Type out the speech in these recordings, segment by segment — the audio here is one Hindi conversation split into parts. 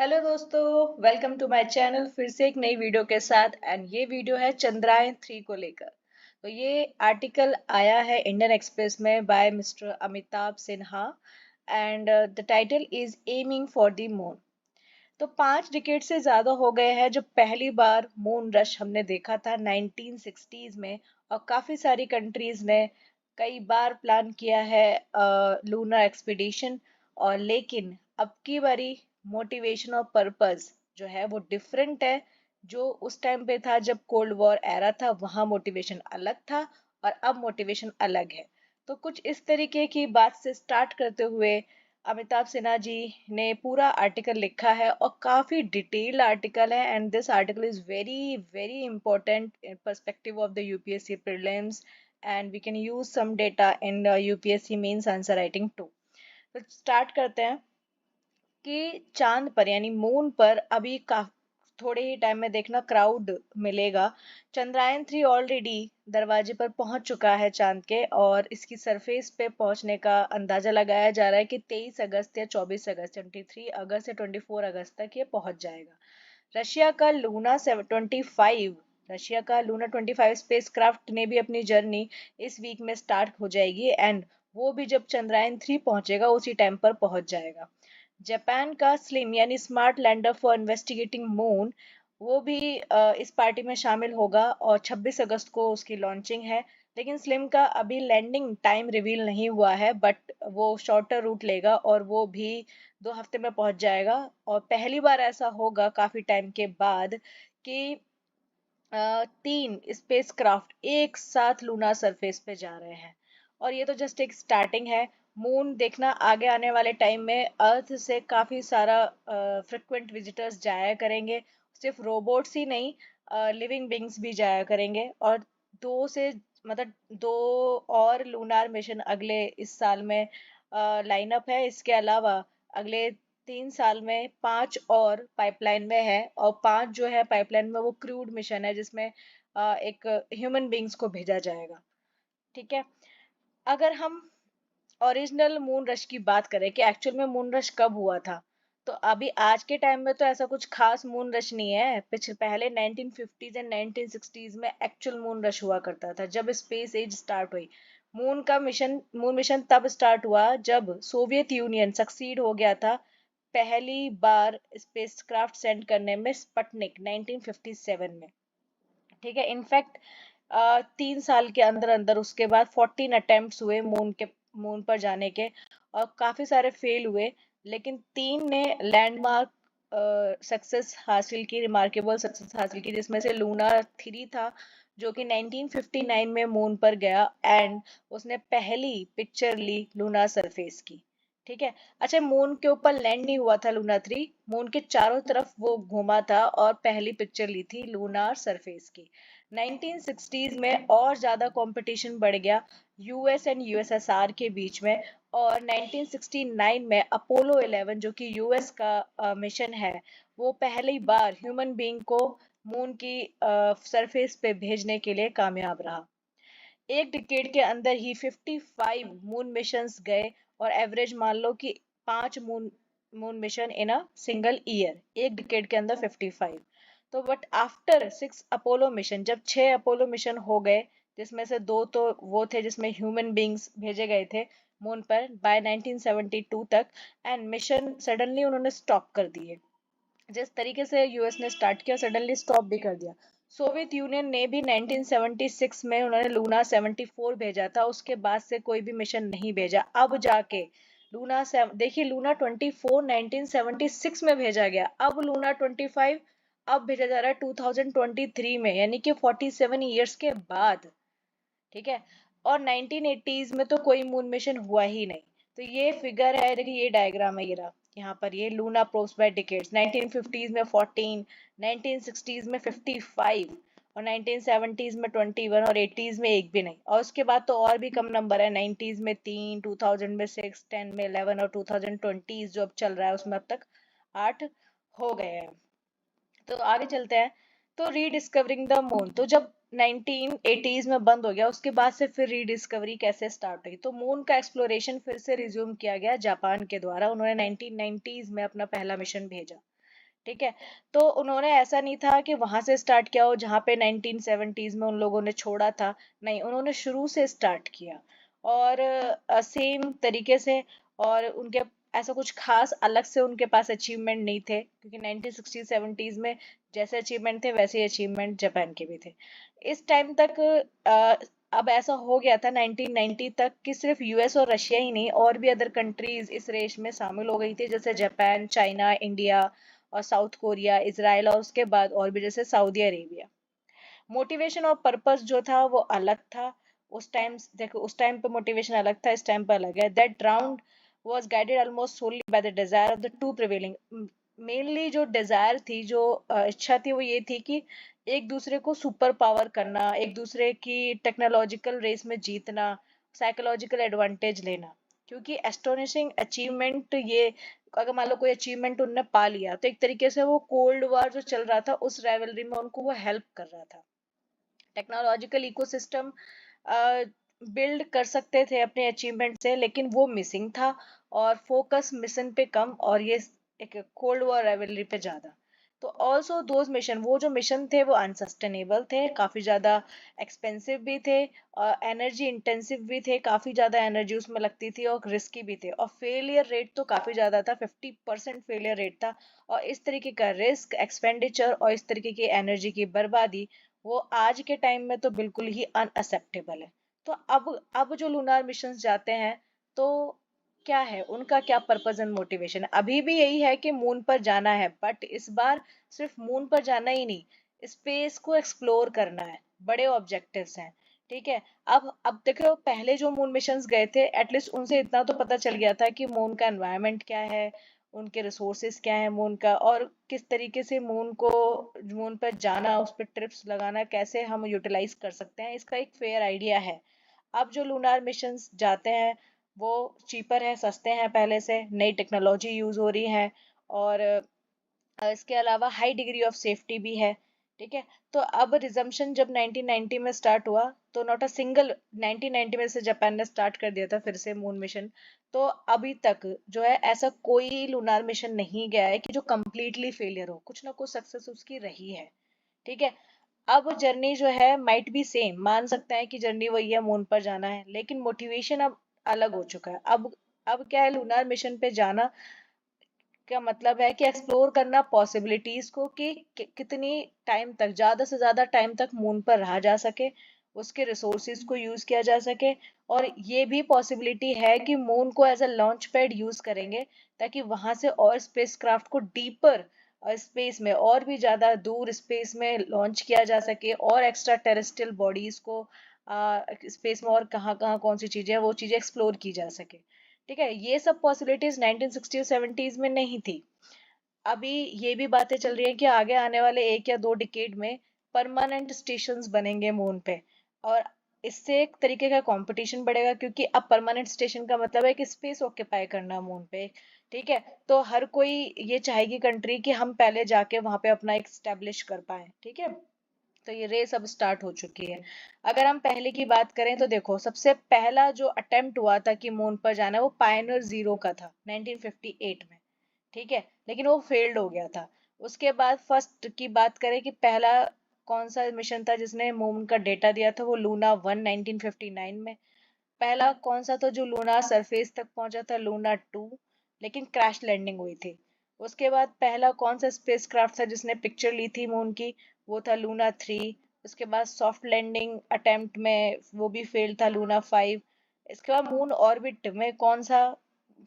हेलो दोस्तों, वेलकम टू माय चैनल। फिर से एक नई वीडियो के साथ। एंड ये वीडियो है चंद्रयान 3 को लेकर। तो ये आर्टिकल आया है इंडियन एक्सप्रेस में by mister Amitabh Sinha and the title is aiming for the moon. तो 5 डिकेड से ज्यादा हो गए हैं जब पहली बार मून रश हमने देखा था 1960s में। और काफी सारी कंट्रीज ने कई बार प्लान किया है लूनर एक्सपीडिशन। और लेकिन अब की बारी मोटिवेशन और पर्पस जो है वो डिफरेंट है। जो उस टाइम पे था जब कोल्ड वॉर एरा था, वहां मोटिवेशन अलग था और अब मोटिवेशन अलग है। तो कुछ इस तरीके की बात से स्टार्ट करते हुए अमिताभ सिन्हा जी ने पूरा आर्टिकल लिखा है और काफी डिटेल्ड आर्टिकल है। And this article is very very important in perspective of the UPSC prelims and we can use some data in UPSC mains answer writing too. तो स्टार्ट करते हैं कि चांद पर यानी मून पर अभी का थोड़े ही टाइम में देखना क्राउड मिलेगा। चंद्रयान 3 ऑलरेडी दरवाजे पर पहुंच चुका है चांद के, और इसकी सरफेस पे पहुंचने का अंदाजा लगाया जा रहा है कि 23 अगस्त या 24 अगस्त, 23 अगस्त या 24 अगस्त तक ये पहुंच जाएगा। रशिया का लूना 25 रशिया का लूना 25 स्पेसक्राफ्ट ने भी अपनी जर्नी इस वीक में स्टार्ट हो जाएगी। एंड वो भी जब चंद्रयान 3 पहुंचेगा उसी टाइम पर पहुंच जाएगा। जापान का स्लिम यानी smart lander for investigating moon, वो भी इस पार्टी में शामिल होगा और 26 अगस्त को उसकी लॉन्चिंग है। लेकिन स्लिम का अभी लैंडिंग टाइम रिवील नहीं हुआ है, बट वो शॉर्टर रूट लेगा और वो भी 2 हफ्ते में पहुंच जाएगा। और पहली बार ऐसा होगा काफी टाइम के बाद कि 3 स्पेसक्राफ्ट एक साथ लूना सरफेस पे जा रहे हैं। और ये तो जस्ट एक स्टार्टिंग है। मून देखना आगे आने वाले टाइम में अर्थ से काफी सारा फ्रिक्वेंट विजिटर्स जाया करेंगे। सिर्फ रोबोट्स ही नहीं, लिविंग बींग्स भी जाया करेंगे। और दो से मतलब दो और लूनार मिशन अगले इस साल में लाइनअप है। इसके अलावा अगले 3 साल में 5 और पाइपलाइन में है, और 5 जो है पाइपलाइन में वो क्रूड मिशन है जिसमें एक ह्यूमन बींग्स को भेजा जाएगा। ठीक है। अगर हम ओरिजिनल मून रश की बात करें कि एक्चुअल में मून रश कब हुआ था, तो अभी आज के टाइम में तो ऐसा कुछ खास मून रश नहीं है। पिछले पहले 1950s एंड 1960s में एक्चुअल मून रश हुआ करता था जब स्पेस एज स्टार्ट हुई। मून मिशन तब स्टार्ट हुआ जब सोवियत यूनियन सक्सीड हो गया था पहली बार स्पेसक्राफ्ट सेंड करने में, स्पटनिक 1957 में। ठीक है। इनफैक्ट 3 साल के अंदर अंदर उसके बाद 14 अटेम्प्ट्स हुए मून पर जाने के, और काफी सारे फेल हुए। लेकिन 3 ने लैंडमार्क सक्सेस हासिल की, रिमार्केबल सक्सेस हासिल की, जिसमें से लूना 3 था जो कि 1959 में मून पर गया एंड उसने पहली पिक्चर ली लूना सरफेस की। ठीक है। अच्छा, मून के ऊपर लैंड नहीं हुआ था लूना 3, मून के चारों तरफ वो घूमा था और पहली पिक्चर ली थी लूनार सरफेस की। 1960s में और ज्यादा कंपटीशन बढ़ गया यूएस एंड यूएसएसआर के बीच में। और 1969 में अपोलो 11 जो कि यूएस का मिशन है, वो पहली बार ह्यूमन बीइंग को मून की सरफेस पे भेजने के लिए कामयाब रहा। एक डिकेड के अंदर ही 55 मून मिशंस गए, और एवरेज मान लो कि 5 moon moon mission in a single year, एक डिकेड के अंदर 55। तो बट आफ्टर 6 अपोलो मिशन, जब 6 अपोलो मिशन हो गए, जिसमें से 2 तो वो थे जिसमें ह्यूमन बींग्स भेजे गए थे मून पर बाय 1972 तक, एंड मिशन सडनली उन्होंने स्टॉप कर दिए। जिस तरीके से यूएस ने स्टार्ट किया सडनली स्टॉप भी कर दिया। सोवियत यूनियन ने भी 1976 में उन्होंने लूना 74 भेजा था, उसके बाद से कोई भी मिशन नहीं भेजा। अब जाके देखिए लूना 24 1976 में भेजा गया, अब लूना 25 अब भेजा जा रहा है 2023 में, यानी कि 47 ईयर्स के बाद। ठीक है। और 1980s में तो कोई मून मिशन हुआ ही नहीं। तो ये फिगर है, देखिए ये डायग्राम है, ये रहा यहाँ पर, ये Luna probes bye decades. 1950s में 14, 1960s में 55, और 1970s में 21, और 80s में एक भी नहीं। और उसके बाद तो और भी कम नंबर है, 90s में 3, 2000 में 6, 10 में 11, और 2020 जो अब चल रहा है उसमें अब तक 8 हो गए हैं। तो आगे चलते हैं। तो रीडिस्कवरिंग द मून, तो जब 1980s में बंद हो गया, उसके बाद से फिर रीडिस्कवरी कैसे स्टार्ट हुई? तो मून का एक्सप्लोरेशन फिर से रिज्यूम किया गया जापान के द्वारा। उन्होंने 1990s में अपना पहला मिशन भेजा। ठीक है। तो उन्होंने ऐसा नहीं था कि वहां से स्टार्ट किया हो जहाँ पे 1970s में उन लोगों ने छोड़ा था, नहीं, उन्होंने शुरू से स्टार्ट किया और सेम तरीके से। और उनके ऐसा कुछ खास अलग से उनके पास अचीवमेंट नहीं थे, क्योंकि 1960 70s में जैसे अचीवमेंट थे वैसे ही अचीवमेंट जापान के भी थे इस टाइम तक। अब ऐसा हो गया था 1990 तक कि सिर्फ यूएस और रशिया ही नहीं, और भी अदर कंट्रीज इस रेस में शामिल हो गई थी, जैसे जापान, चाइना, इंडिया और साउथ कोरिया, इजराइल, और उसके बाद और भी जैसे सऊदी अरेबिया। मोटिवेशन और पर्पस जो था वो अलग था। उस टाइम देखो, उस टाइम पे मोटिवेशन अलग था, इस टाइम पे अलग है। That round was guided almost solely by the desire of the two prevailing। Mainly जो डिजायर थी, जो इच्छा थी, वो ये थी कि एक दूसरे को सुपर पावर करना, एक दूसरे की टेक्नोलॉजिकल रेस में जीतना, साइकोलॉजिकल एडवांटेज लेना। क्योंकि एस्टोनिशिंग अचीवमेंट ये, अगर मान लो कोई अचीवमेंट उनने पा लिया, तो एक तरीके से वो कोल्ड वॉर जो चल रहा था उस राइवलरी में उनको वो हेल्प कर रहा था। टेक्नोलॉजिकल इकोसिस्टम बिल्ड कर सकते थे अपने अचीवमेंट से, लेकिन वो मिसिंग था। और फोकस मिशन पे कम, और ये एक कोल्ड वॉर राइवलरी पे ज्यादा। तो ऑल्सो दोज मिशन, वो जो मिशन थे वो अनसस्टेनेबल थे, काफी ज्यादा एक्सपेंसिव भी थे, और एनर्जी इंटेंसिव भी थे, काफी ज्यादा एनर्जी उसमें लगती थी, और रिस्की भी थे, और फेलियर रेट तो काफी ज्यादा था, 50% फेलियर रेट था। और इस तरीके का रिस्क एक्सपेंडिचर और इस तरीके की एनर्जी की बर्बादी, वो आज के टाइम में तो बिल्कुल ही अनअसेप्टेबल है। तो अब जो लूनार मिशन जाते हैं, तो क्या है उनका, क्या पर्पस एंड मोटिवेशन है? अभी भी यही है कि मून पर जाना है, बट इस बार सिर्फ मून पर जाना ही नहीं, स्पेस को एक्सप्लोर करना है, बड़े ऑब्जेक्टिव्स हैं। ठीक है। अब देखो, पहले जो मून मिशंस गए थे, एटलीस्ट उनसे इतना तो पता चल गया था कि मून का एनवायरनमेंट क्या है, उनके रिसोर्सेज क्या है मून का, और किस तरीके से मून पर जाना, उस पर ट्रिप्स लगाना कैसे हम यूटिलाइज कर सकते हैं, इसका एक फेयर आइडिया है। अब जो लूनार मिशंस जाते हैं वो चीपर है, सस्ते हैं, पहले से नई टेक्नोलॉजी यूज हो रही है, और इसके अलावा हाई डिग्री ऑफ सेफ्टी भी है। ठीक है। तो अब रिजम्पशन जब 1990 में स्टार्ट हुआ, तो नॉट अ सिंगल, 1990 में से जापान ने स्टार्ट कर दिया था फिर से मून मिशन। तो अभी तक जो है ऐसा कोई लूनार मिशन नहीं गया है कि जो कंप्लीटली फेलियर हो, कुछ ना कुछ सक्सेस उसकी रही है। ठीक है। अब जर्नी जो है माइट बी सेम, मान सकते हैं कि जर्नी वही है, मून पर जाना है, लेकिन मोटिवेशन अब अलग हो चुका है। अब क्या है, लूनार मिशन पे जाना का मतलब है कि एक्सप्लोर करना पॉसिबिलिटीज को, कि कितनी टाइम तक, ज्यादा से ज्यादा टाइम तक मून पर रहा जा सके, उसके रिसोर्सेज को यूज किया जा सके। और ये भी पॉसिबिलिटी है कि मून को as a launch pad use करेंगे, ताकि वहां से और स्पेसक्राफ्ट को डीपर स्पेस में, और भी ज्यादा दूर स्पेस में लॉन्च किया जा सके, और एक्स्ट्रा टेरेस्ट्रियल बॉडीज को स्पेस में और कहाँ कहाँ कौन सी चीजें हैं वो चीजें एक्सप्लोर की जा सके। ठीक है। ये सब पॉसिबिलिटीज 1960 और 70s में नहीं थी। अभी ये भी बातें चल रही हैं कि आगे आने वाले 1 या 2 डिकेड में परमानेंट स्टेशंस बनेंगे मून पे, और इससे एक तरीके का कंपटीशन बढ़ेगा, क्योंकि अब परमानेंट स्टेशन का मतलब है कि स्पेस ऑक्यूपाई करना मून पे। ठीक है। तो हर कोई ये चाहेगी कंट्री कि हम पहले जाके वहां पे अपना एक स्टेब्लिश कर पाए। ठीक है। तो ये रेस अब स्टार्ट हो चुकी है। अगर हम पहले की बात करें तो देखो, सबसे पहला जो अटेम्प्ट हुआ था कि मून पर जाना, वो पायनियर 0 का था 1958 में। ठीक है। लेकिन वो फेल्ड हो गया था। उसके बाद फर्स्ट की बात करें कि पहला कौन सा मिशन था जिसने मून का डेटा दिया था, वो लूना 1 1959 में। पहला कौन सा था जो लूना सरफेस तक पहुंचा था, लूना 2, लेकिन क्रैश लैंडिंग हुई थी। उसके बाद पहला कौन सा स्पेसक्राफ्ट था जिसने पिक्चर ली थी मून की, वो था लूना 3। उसके बाद सॉफ्ट लैंडिंग अटेम्प्ट में वो भी फेल था, लूना 5। इसके बाद मून ऑर्बिट में कौन सा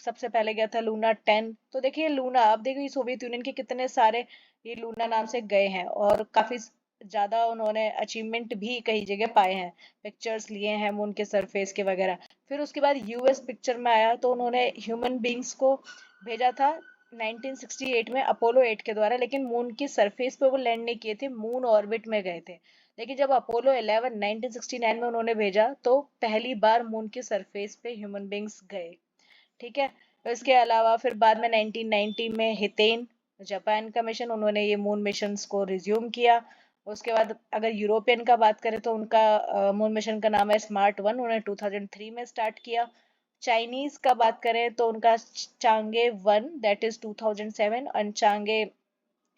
सबसे पहले गया था, लूना 10। तो देखिए लूना, अब देखिए सोवियत यूनियन के कितने सारे ये लूना नाम से गए हैं, और काफी ज्यादा उन्होंने अचीवमेंट भी कई जगह पाए हैं, पिक्चर्स लिए हैं मून के सरफेस के वगैरह। फिर उसके बाद यूएस पिक्चर में आया, तो उन्होंने ह्यूमन बींग्स को भेजा था 1968 में अपोलो 8 के द्वारा, लेकिन मून की सरफेस पे वो लैंड नहीं किए थे, मून ऑर्बिट में गए थे। लेकिन जब अपोलो 11 1969 में उन्होंने भेजा, तो पहली बार मून की सरफेस पे ह्यूमन बींग्स गए। ठीक है। तो इसके अलावा फिर बाद में 1990 में हितेन, जापान का मिशन, उन्होंने ये मून मिशंस को रिज्यूम किया। उसके बाद अगर यूरोपियन का बात करें तो उनका मून मिशन का नाम है स्मार्ट 1, उन्होंने 2003 में स्टार्ट किया। चाइनीज का बात करें तो उनका चांगे 1, दैट इज 2007, और चांगे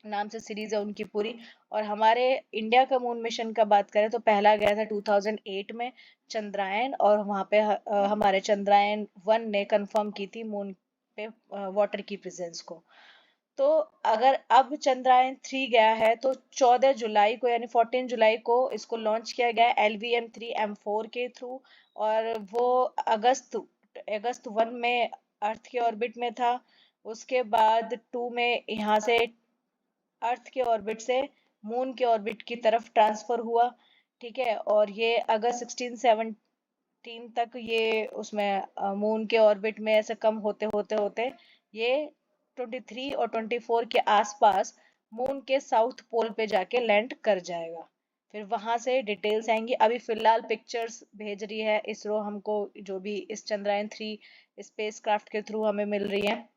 नाम से सीरीज है उनकी पूरी। और हमारे इंडिया का मून मिशन का बात करें तो पहला गया था 2008 में चंद्रायन, और वहां पे हमारे चंद्रायन 1 ने कंफर्म की थी मून पे वाटर की प्रेजेंस को। तो अगर अब चंद्रयान 3 गया है तो 14 जुलाई को यानी 14 जुलाई को इसको लॉन्च किया गया LVM-3M4 के थ्रू। और वो अगस्त अगस्त 1 में अर्थ के ऑर्बिट में था। उसके बाद 2 में यहाँ से अर्थ के ऑर्बिट से मून के ऑर्बिट की तरफ ट्रांसफर हुआ। ठीक है, और ये अगस्त 16-17 तक ये उसमें मून के ऑर्बिट में ऐसे कम होते होते होते ये 23 और 24 के आसपास मून के साउथ पोल पे जाके लैंड कर जाएगा। फिर वहां से डिटेल्स आएंगी। अभी फिलहाल पिक्चर्स भेज रही है इसरो हमको, जो भी इस चंद्रयान 3 स्पेसक्राफ्ट के थ्रू हमें मिल रही है।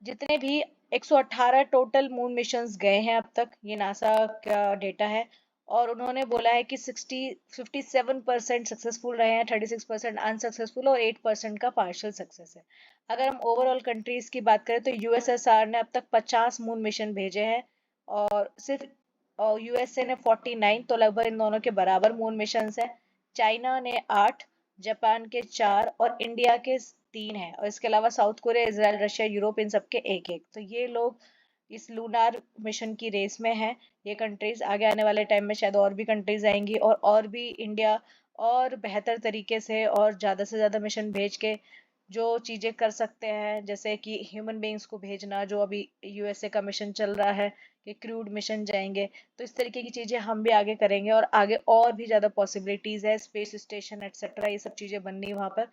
जितने भी 118 टोटल मून मिशंस गए हैं अब तक, ये नासा का डेटा है। और उन्होंने बोला है कि 57% सक्सेसफुल रहे हैं, 36% अनसक्सेसफुल और 8% का पार्शियल सक्सेस है। अगर हम ओवरऑल कंट्रीज की बात करें तो यूएसएसआर ने अब तक 50 मून मिशन भेजे हैं, और सिर्फ यूएसए ने 49, तो लगभग इन दोनों के बराबर मून मिशन है। चाइना ने 8, जापान के 4 और इंडिया के 3 हैं। और इसके अलावा South Korea, Israel, Russia, Europe, इन सबके एक एक। तो ये लोग इस लूनार मिशन की रेस में हैं। ये कंट्रीज आगे आने वाले टाइम में शायद और भी कंट्रीज आएंगी, और भी इंडिया और बेहतर तरीके से और ज़्यादा से ज़्यादा मिशन भेज के जो चीज़ें कर सकते हैं, जैसे कि ह्यूमन बींग्स को भेजना, जो अभी यूएसए का मिशन चल रहा है कि क्रूड मिशन जाएंगे। तो इस तरीके की चीज़ें हम भी आगे करेंगे, और आगे और भी ज़्यादा पॉसिबिलिटीज़ है, स्पेस स्टेशन एक्सेट्रा, ये सब चीज़ें बननी वहाँ पर।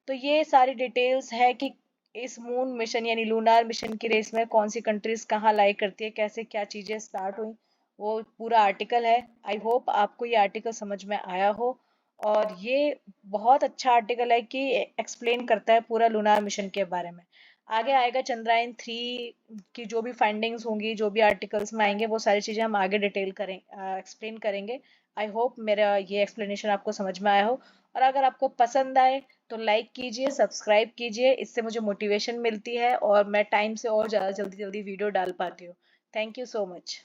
तो ये सारी डिटेल्स है कि इस मून मिशन यानी लूनार मिशन की रेस में कौन सी कंट्रीज कहाँ लाई करती है, कैसे क्या चीजें स्टार्ट हुई, वो पूरा आर्टिकल है। आई होप आपको ये आर्टिकल समझ में आया हो। और ये बहुत अच्छा आर्टिकल है कि एक्सप्लेन करता है पूरा लूनार मिशन के बारे में। आगे आएगा चंद्रयान 3 की जो भी फाइंडिंग्स होंगी, जो भी आर्टिकल्स में आएंगे, वो सारी चीजें हम आगे डिटेल करें एक्सप्लेन करेंगे। आई होप मेरा ये एक्सप्लेनेशन आपको समझ में आया हो। और अगर आपको पसंद आए तो लाइक कीजिए, सब्सक्राइब कीजिए, इससे मुझे मोटिवेशन मिलती है और मैं टाइम से और ज़्यादा जल्दी जल्दी वीडियो डाल पाती हूँ। Thank you so much.